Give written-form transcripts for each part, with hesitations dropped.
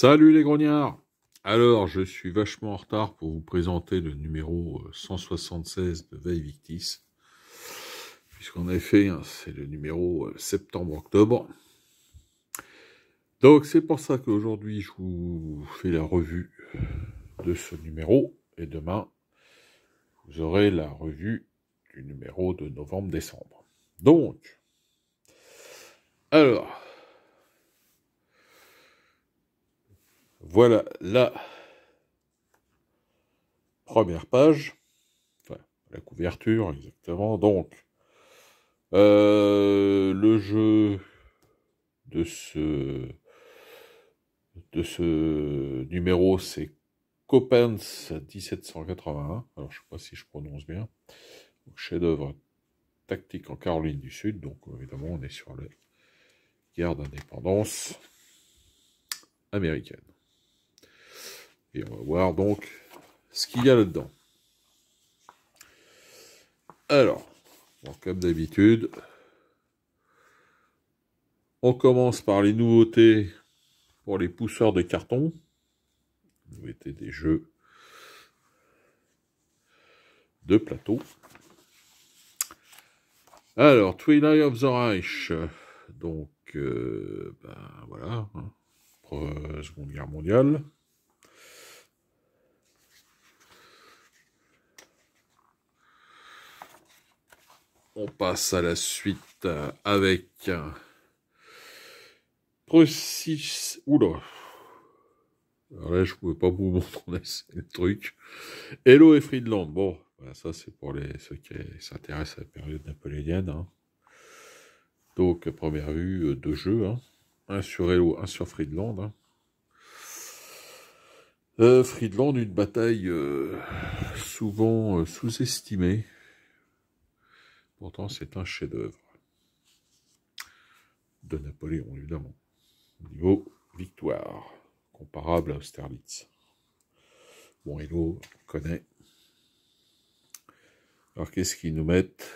Salut les grognards! Alors, je suis vachement en retard pour vous présenter le numéro 176 de Veille Victis, puisqu'en effet, c'est le numéro septembre-octobre. Donc, c'est pour ça qu'aujourd'hui, je vous fais la revue de ce numéro, et demain, vous aurez la revue du numéro de novembre-décembre. Donc, alors, voilà la première page, enfin, la couverture exactement. Donc, le jeu de ce numéro, c'est Coppens 1781. Alors, je ne sais pas si je prononce bien. Chef-d'œuvre tactique en Caroline du Sud. Donc, évidemment, on est sur la guerre d'indépendance américaine. Et on va voir donc ce qu'il y a là-dedans. Alors, bon, comme d'habitude, on commence par les nouveautés pour les pousseurs de carton. Nouveautés des jeux de plateau. Alors, Twilight of the Reich, donc, voilà, Seconde Guerre mondiale. On passe à la suite avec Prussisch. Oula. Alors là, je ne pouvais pas vous montrer le truc. Hello et Friedland. Bon, voilà, ça c'est pour ceux qui s'intéressent à la période napoléonienne. Hein. Donc, à première vue, deux jeux. Hein. Un sur Hello, un sur Friedland. Hein. Friedland, une bataille souvent sous-estimée. Pourtant, c'est un chef-d'œuvre de Napoléon, évidemment. Niveau victoire, comparable à Austerlitz. Bon, Hello, on connaît. Alors, qu'est-ce qu'ils nous mettent?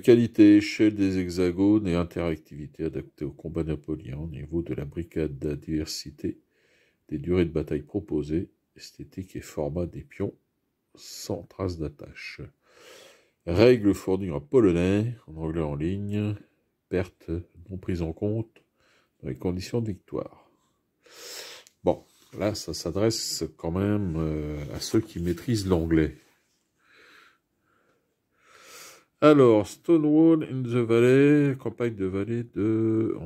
Qualité, échelle des hexagones et interactivité adaptée au combat napoléon au niveau de la brigade, de la diversité des durées de bataille proposées, esthétique et format des pions sans trace d'attache. Règles fournies en polonais, en anglais en ligne, pertes non prises en compte dans les conditions de victoire. Bon, là, ça s'adresse quand même à ceux qui maîtrisent l'anglais. Alors, Stonewall in the Valley, campagne de vallée de...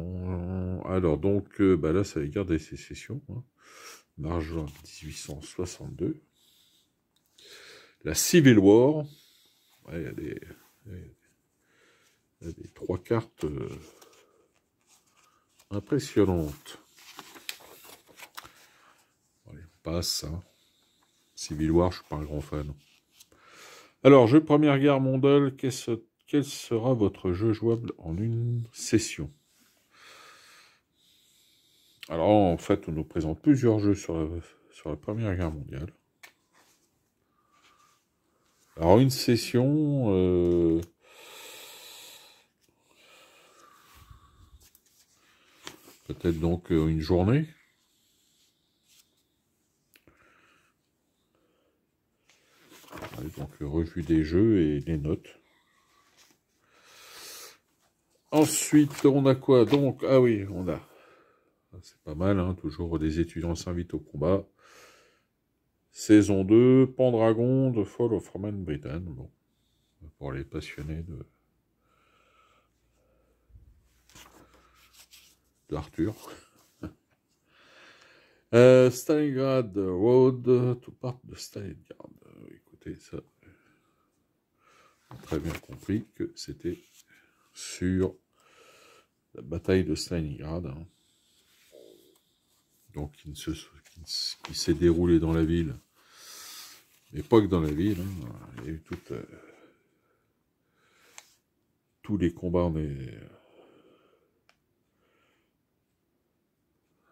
Alors, donc, là, c'est la guerre des sécessions, hein. Mars-juin 1862. La Civil War. Ouais, il y a des trois cartes impressionnantes. Allez, on passe. Hein. Civil War, je ne suis pas un grand fan. Alors, jeu Première Guerre mondiale, quel sera votre jeu jouable en une session? Alors, en fait, on nous présente plusieurs jeux sur la Première Guerre mondiale. Alors, une session... peut-être donc une journée. Allez, donc, revue des jeux et les notes. Ensuite, on a quoi? Donc, ah oui, on a... C'est pas mal, hein, toujours des étudiants s'invitent au combat. Saison 2, Pendragon, The Fall of Roman Britain. Bon, pour les passionnés d'Arthur. Stalingrad Road, to part de Stalingrad. Écoutez, ça, j'ai très bien compris que c'était sur la bataille de Stalingrad. Hein. Donc, qui s'est déroulé dans la ville. Mais pas que dans la ville. Hein. Il y a eu tous les combats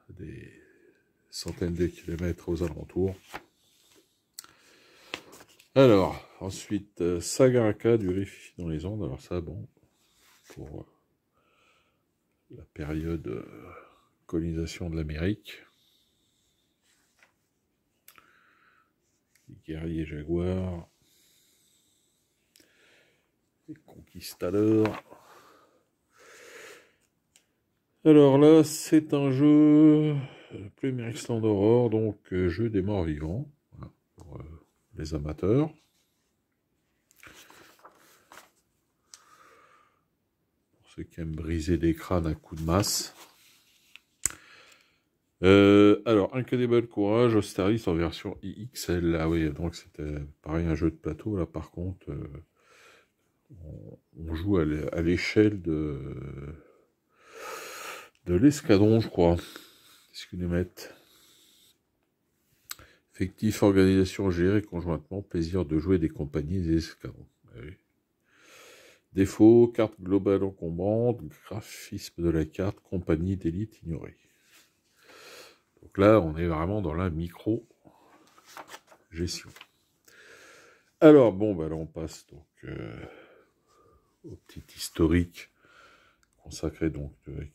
des centaines de kilomètres aux alentours. Alors, ensuite, Sagaraka du Rift dans les Andes. Alors ça, bon, pour la période colonisation de l'Amérique. Les guerriers jaguars. Les conquistadors. Alors là, c'est un jeu Plumeric Land Horror, donc jeu des morts vivants, voilà, pour les amateurs. Pour ceux qui aiment briser des crânes à coups de masse. Alors, Incredible Courage, Austerlitz en version IXL. Ah oui, donc c'était pareil, un jeu de plateau. Là, par contre, on joue à l'échelle de l'escadron, je crois. Qu'est-ce qu'ils nous mettent? Effectif, organisation gérée conjointement, plaisir de jouer des compagnies et des escadrons. Ah oui. Défaut, carte globale encombrante, graphisme de la carte, compagnie d'élite ignorée. Donc là, on est vraiment dans la micro-gestion. Alors, bon, bah là, on passe donc au petit historique consacré donc avec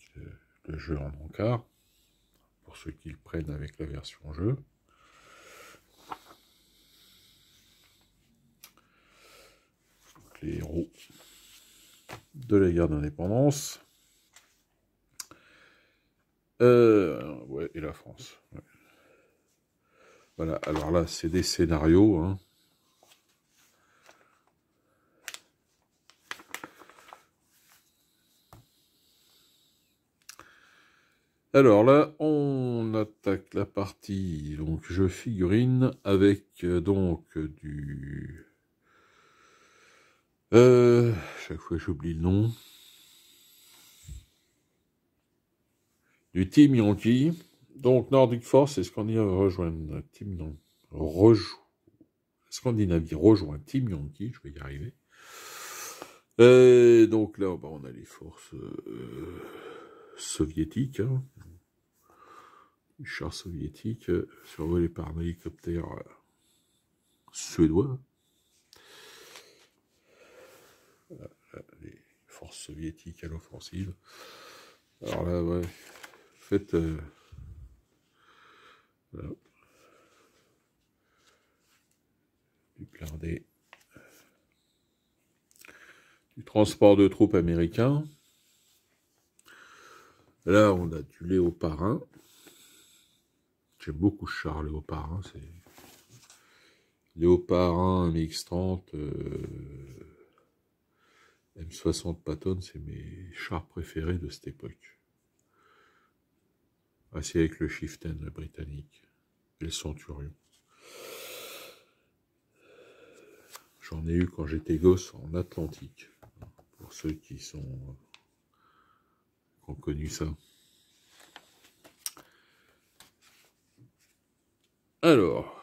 le jeu en encart, pour ceux qui le prennent avec la version jeu. Donc, les héros de la guerre d'indépendance. Ouais, et la France. Ouais. Voilà, alors là, c'est des scénarios, hein. Alors là, on attaque la partie donc jeu figurine avec donc du... chaque fois j'oublie le nom. Du Team Yankee. Donc Nordic Force et Scandinavie rejoignent Team Scandinavie rejoint Team Yankee, je vais y arriver. Donc là, bah, on a les forces soviétiques, hein. Les chars soviétiques survolés par un hélicoptère suédois. Voilà, les forces soviétiques à l'offensive. Alors là, ouais, faites... voilà. Du blindé. Du transport de troupes américains. Là, on a du Léopard 1. J'aime beaucoup ce char Léopard 1. C'est Léopard 1, MX-30, M60 Patton, c'est mes chars préférés de cette époque. Assis avec le Chieftain britannique et le Centurion. J'en ai eu quand j'étais gosse en Atlantique. Pour ceux qui ont connu ça. Alors,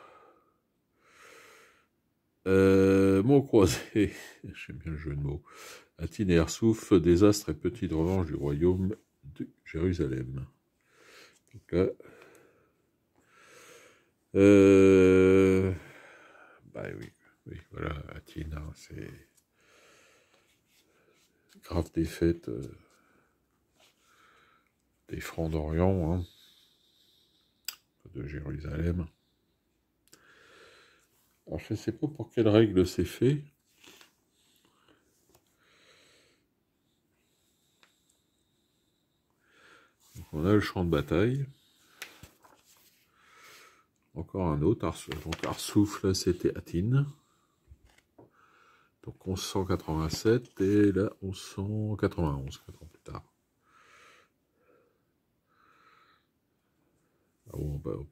mots croisés, j'aime bien le jeu de mots. Atine et Ersouf, désastre et petite revanche du royaume de Jérusalem. Donc là, bah oui, voilà, Atine, hein, c'est grave défaite des Francs d'Orient, hein, de Jérusalem. Alors je ne sais pas pour quelle règle c'est fait. Donc on a le champ de bataille. Encore un autre. Donc Arsouf, là c'était Atine. Donc 1187 et là 1191, 4 ans plus tard. Ah bon, bah, on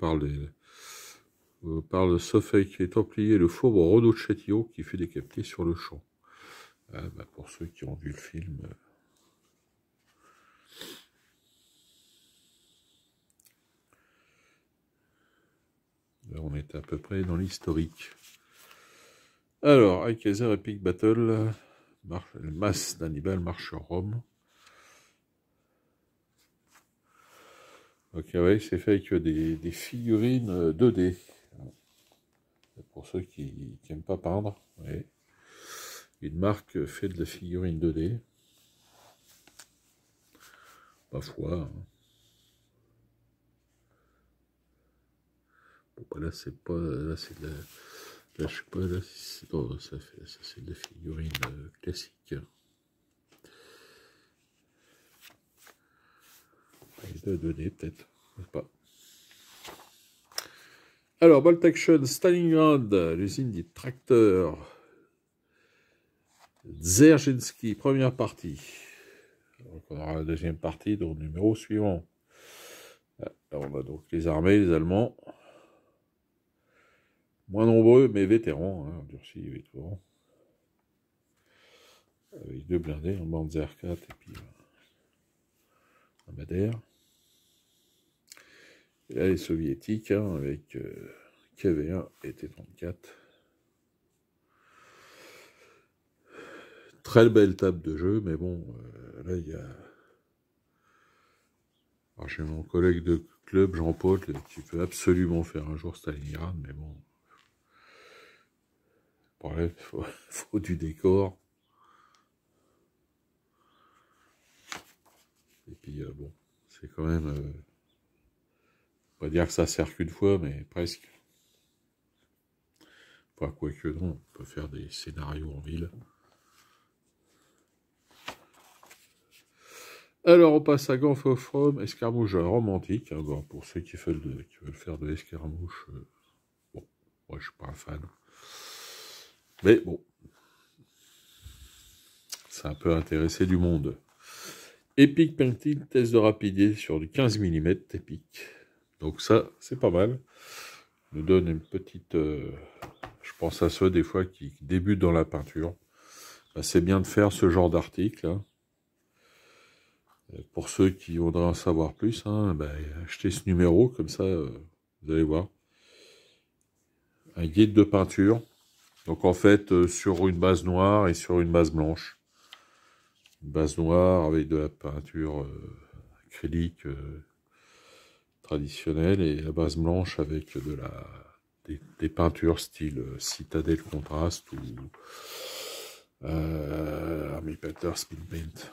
parle de Sophic qui est Templier, le fauve Renaud de Châtillon qui fut décapité sur le champ. Ah, bah, pour ceux qui ont vu le film. Là, on est à peu près dans l'historique. Alors, Alcazar Epic Battle, le Mas d'Hannibal marche sur Rome. Ok, ouais, c'est fait avec des figurines 2D. Pour ceux qui n'aiment pas peindre, ouais. Une marque fait de la figurine 2D. Ma foi. Hein. Là, c'est pas... Là, c'est de la... Là, je sais pas, là, non, ça c'est de la figurine classique. Il a donné, peut-être. Je sais pas. Alors, Bolt Action, Stalingrad, l'usine des tracteurs. Dzerzhinsky, première partie. Donc, on aura la deuxième partie, donc numéro suivant. Là, on a donc les armées, les Allemands. Moins nombreux, mais vétérans, hein, durcis et vétérans. Avec 2 blindés, un Panzer 4 et puis un Madère. Et là, les soviétiques, hein, avec KV-1 et T-34. Très belle table de jeu, mais bon, là, il y a... Alors, j'ai mon collègue de club, Jean-Paul, qui veut absolument faire un jour Stalingrad, mais bon... Le problème, il faut du décor. Et puis, bon, c'est quand même... on va dire que ça sert qu'une fois, mais presque. Enfin, quoique non, on peut faire des scénarios en ville. Alors, on passe à Gulf of Rome, escarmouche romantique. Hein, bon, pour ceux qui veulent faire de l'escarmouche, bon, moi je suis pas un fan. Mais bon, ça a un peu intéressé du monde. Epic Painting, test de rapidité sur du 15 mm, Epic. Donc ça, c'est pas mal. Nous donne une petite... je pense à ceux des fois qui débutent dans la peinture. Ben, c'est bien de faire ce genre d'article. Hein. Pour ceux qui voudraient en savoir plus, hein, ben, achetez ce numéro, comme ça, vous allez voir. Un guide de peinture. Donc en fait, sur une base noire et sur une base blanche. Une base noire avec de la peinture acrylique traditionnelle et la base blanche avec des peintures style Citadel Contrast ou Army Painter Spin Paint.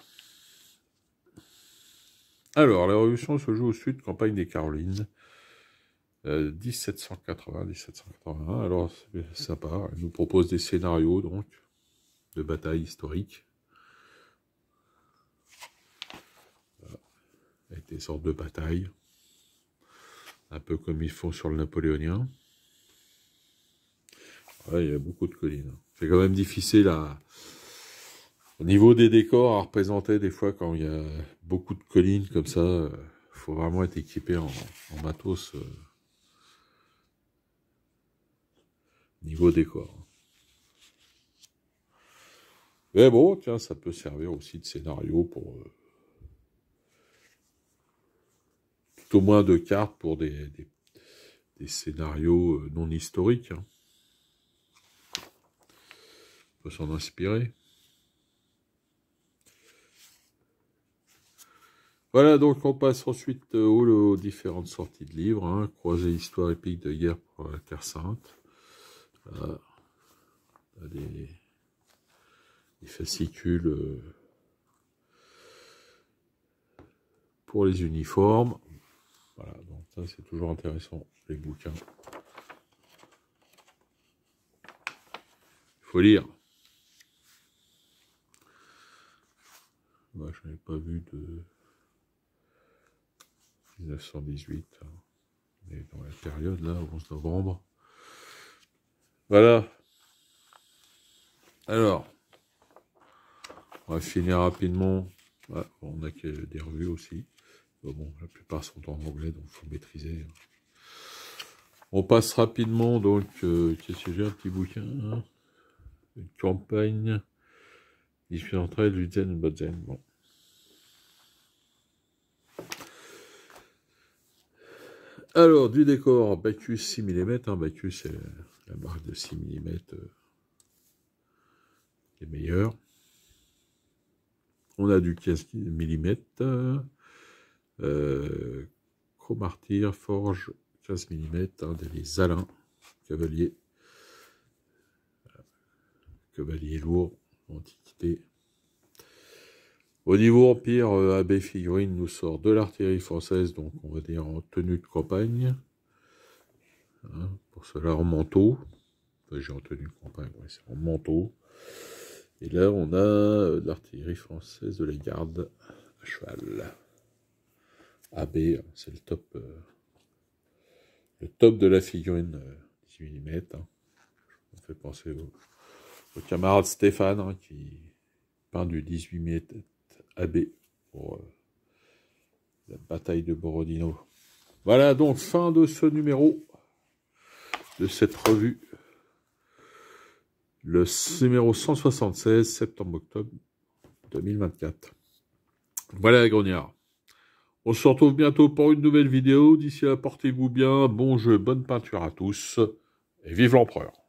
Alors, la Révolution se joue au sud, campagne des Carolines, 1780-1781. Alors, c'est sympa. Elle nous propose des scénarios, donc, de batailles historiques. Voilà. Avec des sortes de batailles. Un peu comme ils font sur le napoléonien. Ouais, il y a beaucoup de collines. C'est quand même difficile au niveau des décors à représenter des fois quand il y a beaucoup de collines comme ça. Faut vraiment être équipé en matos niveau décor. Mais bon, tiens, ça peut servir aussi de scénario pour tout au moins de cartes pour des scénarios non historiques. Hein. On peut s'en inspirer. Voilà, donc on passe ensuite aux différentes sorties de livres. Hein. Croisée histoire épique de guerre pour la Terre Sainte. Voilà. Des fascicules pour les uniformes. Voilà, donc ça c'est toujours intéressant, les bouquins. Il faut lire. Moi, je n'avais pas vu de 1918. Hein. On est dans la période, là, 11 novembre. Voilà. Alors, on va finir rapidement. Ouais, on a des revues aussi. Bon, la plupart sont en anglais, donc il faut maîtriser. On passe rapidement, donc, qu'est-ce que j'ai, un petit bouquin, hein, une campagne, différentes règles, Lutzen et Botzen. Bon. Alors, du décor, Bacchus 6 mm. Hein, Bacchus, c'est la marque de 6 mm qui est meilleure. On a du 15 mm. Cromartyr, Forge, 15 mm. Hein, des Alain, cavalier. Cavalier lourd, antiquité. Au niveau Empire, AB Figurine nous sort de l'artillerie française, donc on va dire en tenue de campagne. Hein, pour cela en manteau. Enfin, j'ai en tenue de campagne, ouais, c'est en manteau. Et là, on a l'artillerie française de la garde à cheval. AB, c'est le top de la figurine 18 mm. Hein. Ça me fait penser au camarade Stéphane, hein, qui peint du 18 mm AB pour la bataille de Borodino. Voilà donc fin de ce numéro de cette revue. Le numéro 176, septembre-octobre 2024. Voilà, grognards. On se retrouve bientôt pour une nouvelle vidéo. D'ici là, portez-vous bien. Bon jeu, bonne peinture à tous. Et vive l'empereur.